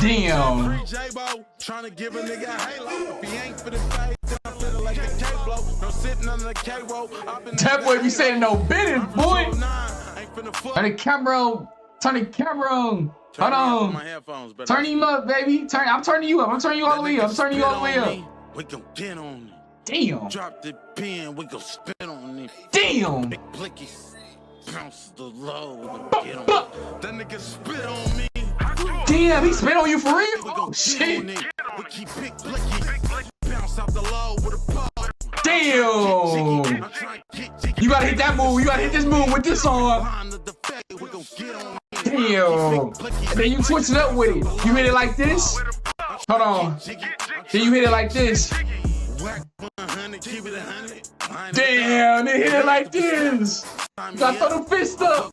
Damn. Trying to give a nigga a halo. If he ain't for the face, then I'm feeling like a K-blow. No sitting under the K-roll. That boy be saying no business, boy. Turn the camera on. Turn the camera on. Hold on. Turn him up, baby. I'm turning you up. I'm turning you all the way up. I'm turning you all the way up. We gon' get on it. Damn. Drop the pen, we gon' spit on it. Damn. Big blickies. Bounce the low, we gon' get on it. That nigga spit on me. Damn, he spit on you for real? We gon' Shit. We keep big blickies. Bounce out the low with a pop. Damn. You gotta hit that move. You gotta hit this move with this on. Damn. And then you switch it up with it. You hit it like this. Hold on. Then you hit it like this. Damn, they hit it like this. You gotta throw the fist up.